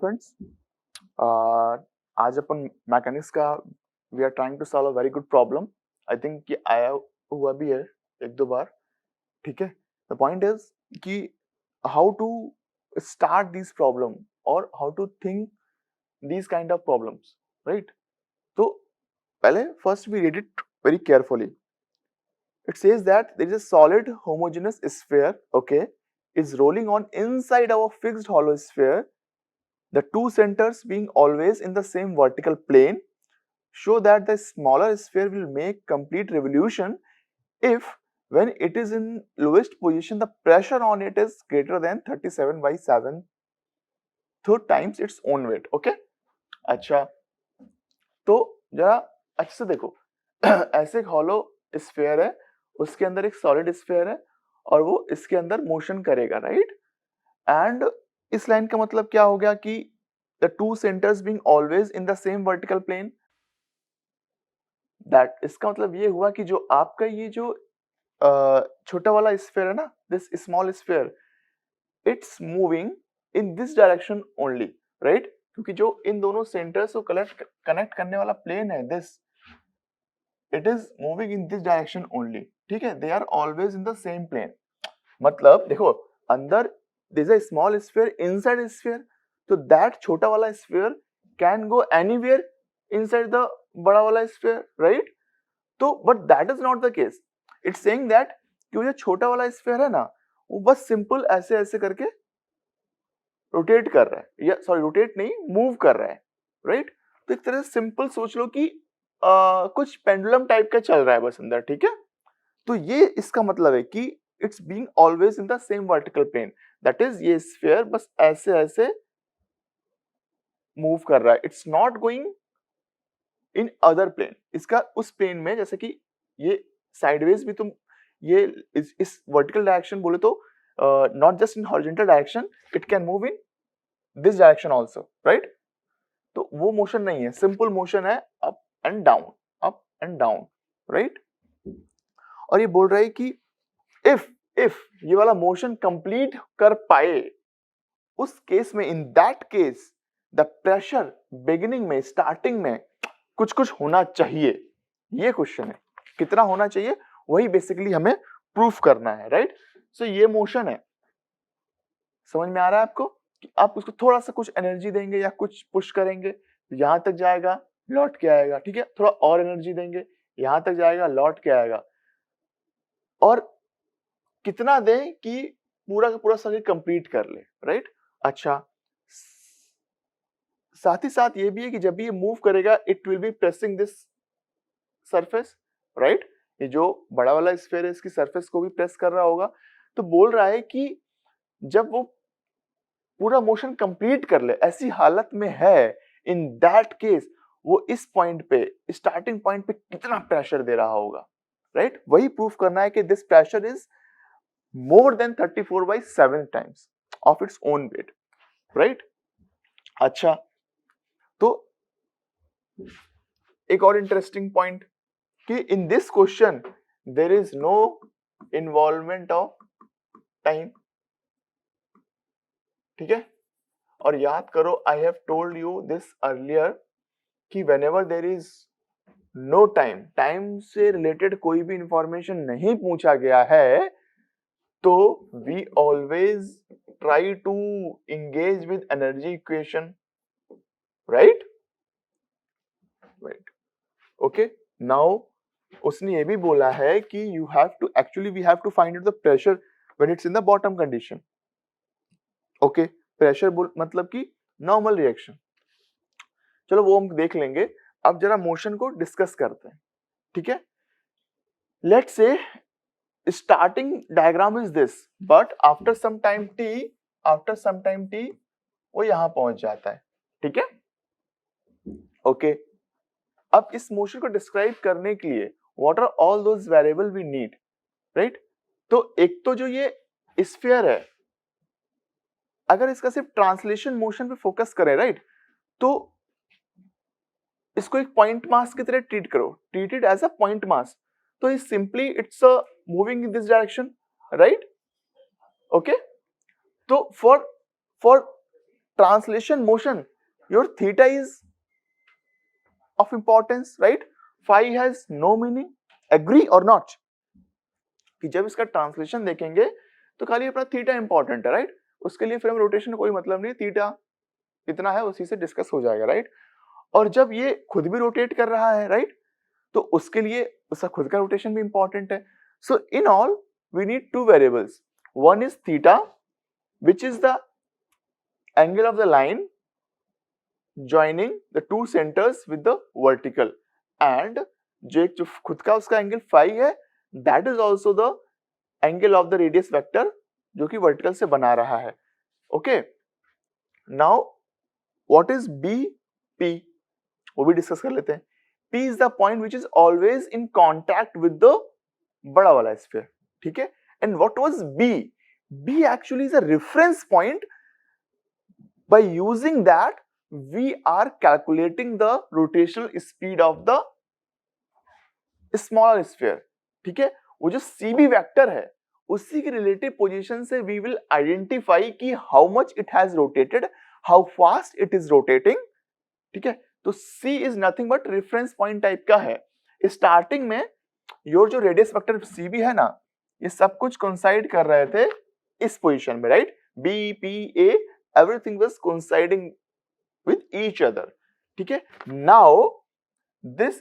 Friends, आज अपन mechanics का we are trying to solve a very good problem. I think कि आया हुआ भी है एक दो बार। ठीक है, द पॉइंट इज कि how to start this problem और how to think these kind of problems, right? तो पहले first we read it very carefully. It says that there is a solid homogeneous sphere, okay, is rolling on inside of a fixed hollow sphere. The two centers being always in the same vertical plane show that the smaller sphere will make complete revolution if when it is in lowest position the pressure on it is greater than 37 by 7 times its own weight. Okay, अच्छा, तो जरा अच्छे से देखो ऐसे एक hollow sphere है, उसके अंदर एक सॉलिड स्फीयर है और वो इसके अंदर मोशन करेगा, राइट? एंड इस लाइन का मतलब क्या हो गया कि the two centres being always in the same vertical plane. That इसका मतलब ये हुआ कि जो आपका ये जो छोटा वाला स्फीयर है ना, this small sphere, it's moving in this direction only, right? क्योंकि जो इन दोनों सेंटर्स को कनेक्ट करने वाला प्लेन है, this it is moving in this direction only. ठीक है, they are always in the same plane. मतलब देखो, अंदर this a small sphere inside sphere, तो दैट छोटा वाला sphere can go anywhere inside the बड़ा वाला स्फीयर, राइट? तो but that is not the case. It's saying that कि वो जो छोटा वाला स्फीयर है ना, वो बस सिंपल ऐसे ऐसे करके रोटेट कर रहा है, या सॉरी रोटेट नहीं, मूव कर रहा है, राइट? तो एक तरह से सिंपल सोच लो कि कुछ पेंडुलम टाइप का चल रहा है बस अंदर। ठीक है, तो ये इसका मतलब है कि it's being always in the same vertical plane, that is ये स्फीयर बस ऐसे ऐसे मूव कर रहा है, it's not going in other plane. इसका उस प्लेन में, जैसे कि ये साइडवेज भी तुम ये इस वर्टिकल डायरेक्शन बोले तो not just in horizontal direction, it can move in this direction also, right? तो वो मोशन नहीं है, सिंपल मोशन है, up and down, up and down, right? और ये बोल रहा है कि इफ ये वाला मोशन कंप्लीट कर पाए, उस केस में, in that case the pressure beginning में, स्टार्टिंग में कुछ कुछ होना चाहिए। ये क्वेश्चन है, कितना होना चाहिए वही बेसिकली हमें प्रूफ करना है, राइट? सो ये मोशन है, समझ में आ रहा है आपको कि आप उसको थोड़ा सा कुछ एनर्जी देंगे या कुछ पुश करेंगे, यहां तक जाएगा, लौट के आएगा। ठीक है, थोड़ा और एनर्जी देंगे, यहां तक जाएगा, लौट के आएगा। और कितना दें कि पूरा का पूरा सर्किट कंप्लीट कर ले, राइट? अच्छा, साथ ही साथ ये भी है कि जब भी ये मूव करेगा, it will be pressing this surface, right? ये जो बड़ा वाला स्फीयर है, इसकी सरफेस को भी प्रेस कर रहा होगा। तो बोल रहा है कि जब वो पूरा मोशन कंप्लीट कर ले, ऐसी हालत में है, इन दैट केस वो इस पॉइंट पे, स्टार्टिंग पॉइंट पे कितना प्रेशर दे रहा होगा, राइट? वही प्रूफ करना है कि this pressure is more than 34 by 7 times of its own weight, right? अच्छा, तो एक और इंटरेस्टिंग पॉइंट कि in this question there is no involvement of time. ठीक है, और याद करो, I have told you this earlier कि whenever there is no time, time से रिलेटेड कोई भी इंफॉर्मेशन नहीं पूछा गया है, तो we always try to engage with energy equation, right? Right. Okay, now उसने ये भी बोला है कि you have to actually we have to find out the pressure when it's in the bottom condition. Okay, pressure मतलब कि normal reaction। चलो वो हम देख लेंगे, अब जरा मोशन को डिस्कस करते हैं। ठीक है, let's say starting diagram is this, but after some time t वो यहां पहुंच जाता है। ठीक है, ओके, अब इस मोशन को डिस्क्राइब करने के लिए what are all those variable we need, right? तो एक तो जो ये स्फीयर है, अगर इसका सिर्फ ट्रांसलेशन मोशन पे फोकस करें, राइट, तो इसको एक पॉइंट मास की तरह ट्रीट करो, treat it as a point mass, तो is simply it's moving in this direction, right? Okay, तो for translation motion, your theta is of importance, right? Phi has no meaning. Agree or not? कि जब इसका translation देखेंगे तो खाली अपना theta important है, राइट? उसके लिए फिर हम रोटेशन का कोई मतलब नहीं, थीटा इतना है उसी से डिस्कस हो जाएगा, राइट? और जब ये खुद भी रोटेट कर रहा है, राइट, तो उसके लिए उसका खुद का रोटेशन भी इंपॉर्टेंट है. So in all we need two variables. One is theta which is the angle of the line joining the two centers with the vertical, and जो खुद का उसका एंगल फाई है, that is also the angle of the radius vector जो कि vertical से बना रहा है. Okay, now what is B P, वो भी डिस्कस कर लेते हैं. P is the point which is always in contact with the बड़ा वाला स्फीयर, ठीक है? And what was B? B actually is a reference point. By using that, we are calculating the rotational speed of the smaller sphere, ठीक है? वो जो CB vector है उसी की रिलेटिव पोजीशन से we will identify कि how much it has rotated, how fast it is rotating, ठीक है? तो C is nothing but reference point type का है. स्टार्टिंग में योर जो रेडियस वेक्टर CB है ना, ये सब कुछ कोइंसाइड कर रहे थे इस पोजीशन में, right? B, P, A, everything was coinciding with each other, ठीक है? Now this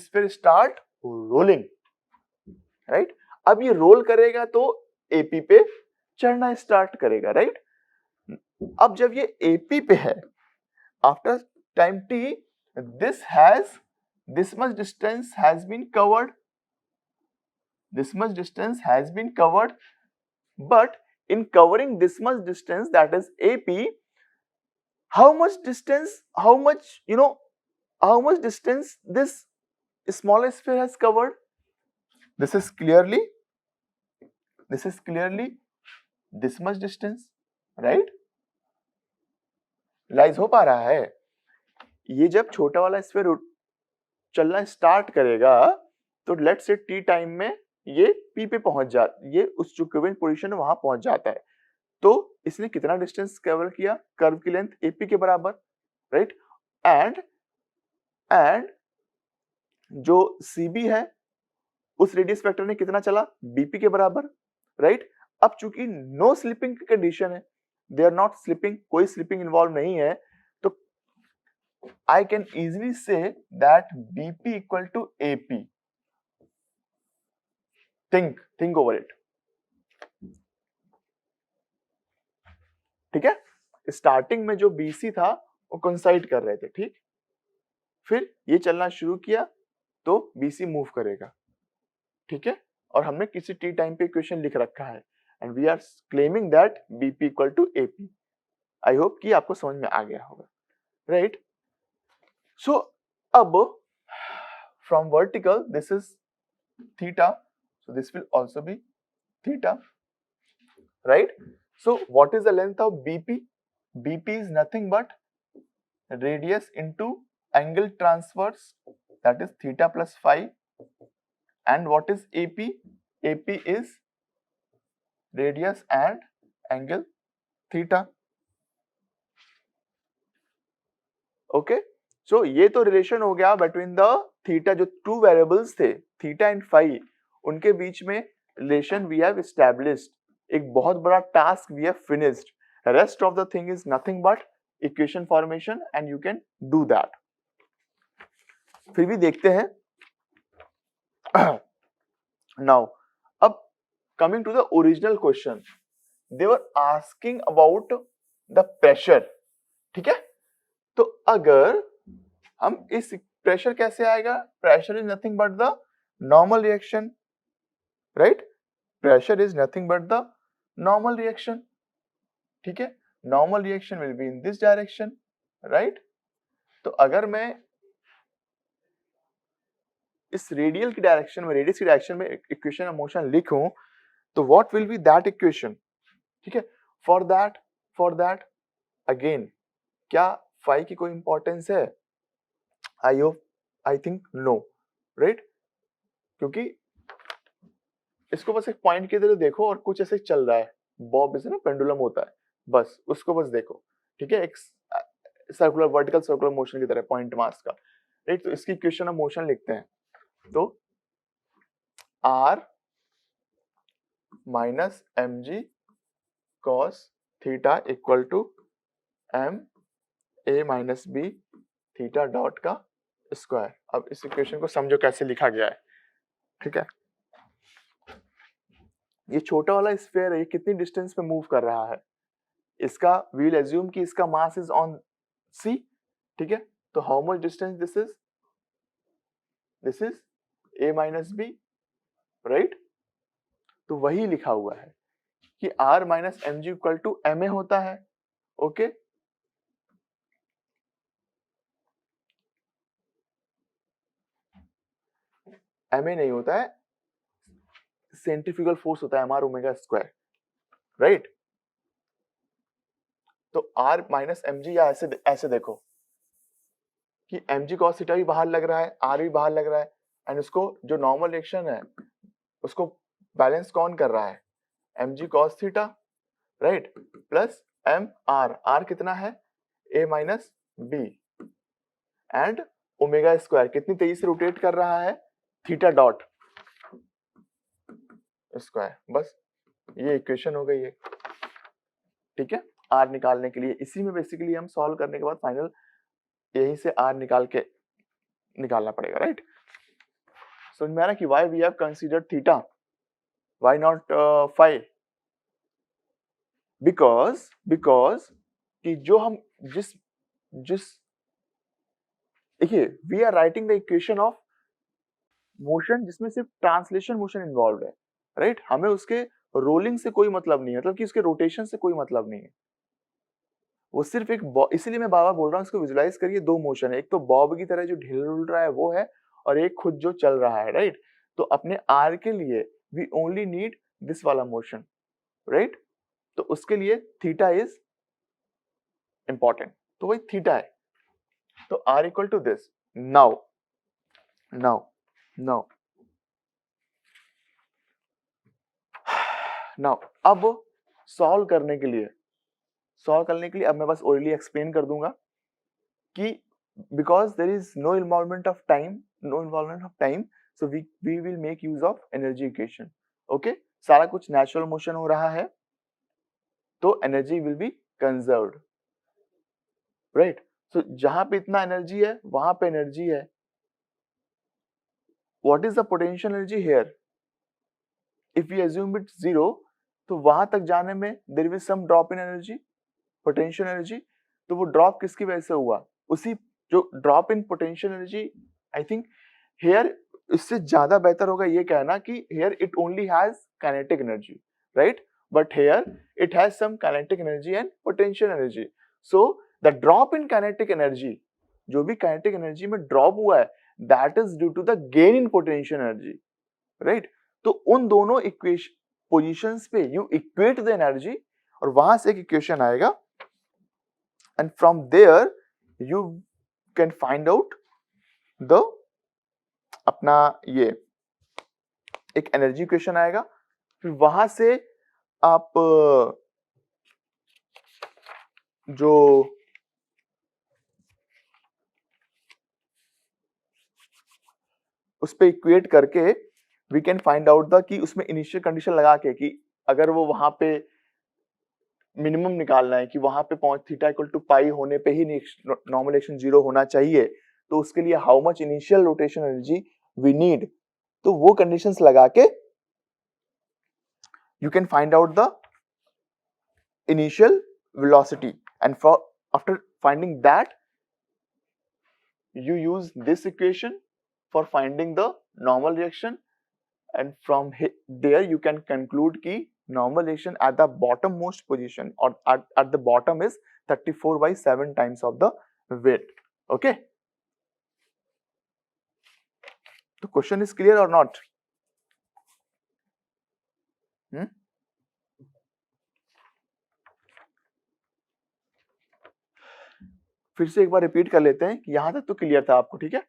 sphere start rolling, right? अब ये रोल करेगा तो AP पे चढ़ना स्टार्ट करेगा, राइट? अब जब ये AP पे है, after time t, this much distance has been covered, but in covering this much distance, that is AP, how much distance this smaller sphere has covered? This is clearly this much distance, right? Realize हो पा रहा है? ये जब छोटा वाला sphere चलना start करेगा तो लेट्स से t टाइम में ये P पे पहुंच ये उस जो इक्विवेलेंट पोजीशन है वहां पहुंच जाता है. तो इसने कितना डिस्टेंस कवर किया? कर्व की लेंथ AP के बराबर, राइट? एंड जो CB है उस रेडियस वेक्टर ने कितना चला? BP के बराबर, राइट? अब चूंकि नो स्लिपिंग की कंडीशन है, दे आर नॉट स्लिपिंग, कोई स्लिपिंग इन्वॉल्व नहीं है, तो I can easily say that BP equal to AP. Think over it, ठीक है? स्टार्टिंग में जो BC था वो कोइंसाइड कर रहे थे, ठीक? फिर ये चलना शुरू किया तो BC मूव करेगा, ठीक है? और हमने किसी t टाइम पे इक्वेशन लिख रखा है and we are claiming that BP equal to AP. I hope कि आपको समझ में आ गया होगा, राइट? सो अब from vertical this is theta, so this will also be theta, right? So what is the length of BP? BP is nothing but radius into angle transverse, that is theta plus phi. And what is AP? AP is radius and angle theta. Okay, so ये तो relation हो गया between the theta, जो two variables थे theta and phi, उनके बीच में relation we have established. एक बहुत बड़ा task we have finished. Rest of the thing is nothing but equation formation and you can do that. फिर भी देखते हैं. नाउ अब coming to the original question, they were asking about the pressure, ठीक है? तो अगर हम इस प्रेशर कैसे आएगा? Pressure is nothing but the normal reaction, right? Pressure is nothing but the normal reaction, ठीक है? Normal reaction will be in this direction, right? तो अगर मैं इस रेडियल की डायरेक्शन में, रेडियस की डायरेक्शन में इक्वेशन ऑफ मोशन लिखूं तो what will be that equation, ठीक है? फॉर दैट अगेन, क्या फाई की कोई इंपॉर्टेंस है? I think no, right? क्योंकि इसको बस एक पॉइंट की तरह देखो और कुछ ऐसे चल रहा है, बॉब जैसे ना पेंडुलम होता है, बस उसको बस देखो, ठीक है, एक सर्कुलर वर्टिकल सर्कुलर मोशन की तरह पॉइंट मास का, राइट। तो इसकी इक्वेशन ऑफ मोशन लिखते हैं, तो r minus M G cos theta equal to M A minus B theta dot का स्क्वायर। अब इस इक्वेशन को समझो कैसे लिखा गया है, ठीक है। ये छोटा वाला स्फीयर है, ये कितनी डिस्टेंस पे मूव कर रहा है, इसका वी विल एज्यूम कि इसका मास इज ऑन सी, ठीक है। तो how much distance this is a minus B, right. तो वही लिखा हुआ है कि r minus M G equal to M A होता है, ओके। एम ए नहीं होता है, सेंट्रीफ्यूगल फोर्स होता है mr ओमेगा स्क्वायर, राइट। तो r माइनस एम जी, या ऐसे देखो कि एम जी कॉस थीटा भी बाहर लग रहा है, r भी बाहर लग रहा है, एंड उसको जो नॉर्मल रिएक्शन है उसको बैलेंस कौन कर रहा है, M G cos theta, right, plus M R कितना है, A minus B, and omega square कितनी तेजी से रोटेट कर रहा है, थीटा डॉट स्क्वायर। बस ये इक्वेशन हो गई है, ठीक है, आर निकालने के लिए। इसी में बेसिकली हम सॉल्व करने के बाद फाइनल यहीं से आर निकालना पड़ेगा, राइट। समझ में आ रहा है कि why we have considered theta, why not five, because कि जो हम जिस जिस देखिए, we are writing the equation of motion जिसमें सिर्फ ट्रांसलेशन मोशन इन्वॉल्व है, राइट। हमें उसके रोलिंग से कोई मतलब नहीं है, मतलब कि उसके रोटेशन से कोई मतलब नहीं है, वो सिर्फ एक, इसीलिए मैं बाबा बोल रहा हूँ इसको विजुलाइज करिए, दो मोशन है, एक तो बॉब की तरह जो ढिल उड़ रहा है वो है, और एक खुद जो चल रहा है, राइट। तो अपने आर के लिए वी ओनली नीड दिस वाला मोशन, राइट। तो उसके लिए थीटा इज इंपॉर्टेंट, तो वही थीटा है। तो R equal to this. Now now now now अब सॉल्व करने के लिए अब मैं बस ओरली एक्सप्लेन कर दूंगा कि because there is no involvement of time, so we will make use of energy equation, okay। सारा कुछ नेचुरल मोशन हो रहा है तो energy will be conserved, right. So जहां पे इतना एनर्जी है वहां पे एनर्जी है। What is the potential energy here, if we assume it zero, तो वहां तक जाने में there will some drop in energy, potential energy. तो वो ड्रॉप किसकी वजह से हुआ, उसी जो drop in potential energy, I think here इससे ज्यादा बेहतर होगा ये कहना कि here it only has kinetic energy, right, but here it has some kinetic energy and potential energy. So the drop in kinetic energy, जो भी काइनेटिक एनर्जी में ड्रॉप हुआ है, that is due to the gain in potential energy, right. तो उन दोनों equation positions पे you equate the energy, और वहां से एक इक्वेशन आएगा, and from there you can find out the अपना ये एक एनर्जी इक्वेशन आएगा, फिर वहां से आप जो उस पे इक्वेट करके we can find out the कि उसमें इनिशियल कंडीशन लगा के कि अगर वो वहां पे मिनिमम निकालना है कि वहां पे पहुंच थीटा इक्वल टू पाई होने पे ही नॉर्मल एक्शन जीरो होना चाहिए, तो उसके लिए how much initial rotation energy we need, तो वो कंडीशंस लगा के you can find out the initial velocity, and for after finding that you use this equation for finding the normal reaction, and from there you can conclude ki normal reaction at the bottom most position or at the bottom is 34/7 times of the weight, okay। the question is clear or not? फिर से एक बार repeat कर लेते हैं कि यहां तक तो क्लियर था आपको, ठीक है,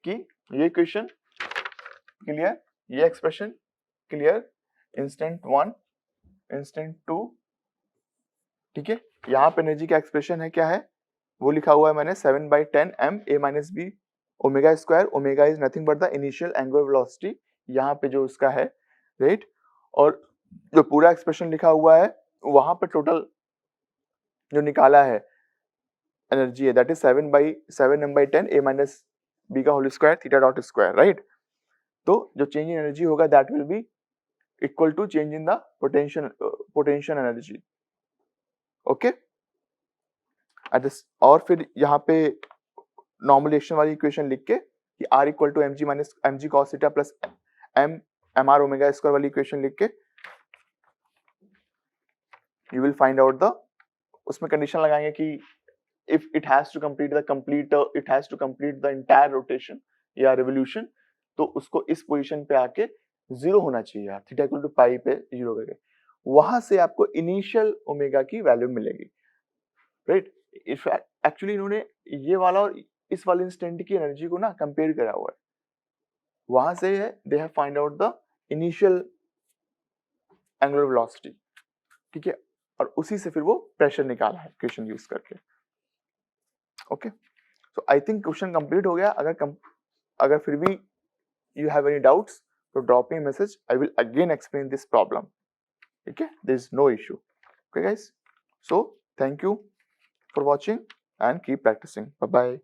कि ये क्वेश्चन क्लियर, ये एक्सप्रेशन क्लियर, इंस्टेंट 1, इंस्टेंट 2, ठीक है, यहाँ पे एनर्जी का एक्सप्रेशन है क्या है, वो लिखा हुआ है मैंने 7/10 m a minus b omega square, omega is nothing but the initial angular velocity, यहाँ पे जो उसका है, राइट। और जो पूरा एक्सप्रेशन लिखा हुआ है वहां पे टोटल जो निकाला है एनर्जी है, that is 7/7m/10 a minus b का whole square theta dot square, right. तो जो चेंज इन एनर्जी होगा that will be equal to change in the potential energy, okay. और फिर यहाँ पे नॉर्मल रिएक्शन वाली इक्वेशन लिख के कि r equal to mg minus mg cos theta plus mr omega square वाली इक्वेशन लिख के you will find out the, उसमें कंडीशन लगाएंगे कि if it has to complete the entire rotation या revolution, तो उसको इस पोजीशन पे आके जीरो होना चाहिए यार, थीटा इक्वल टू पाई पे जीरो करके, वहां से आपको इनिशियल ओमेगा की वैल्यू मिलेगी, राइट। एक्चुअली इन्होंने ये वाला और इस वाले इंस्टेंट की एनर्जी को ना कंपेयर करा हुआ है, वहां से है they have find out the initial angular velocity, ठीक है, और उसी से फिर वो प्रेशर निकाला है इक्वेशन यूज करके, okay. So I think question complete हो गया। अगर फिर भी you have any doubts, so drop me a message. I will again explain this problem. Okay, there is no issue. Okay, guys. So thank you for watching and keep practicing. Bye bye.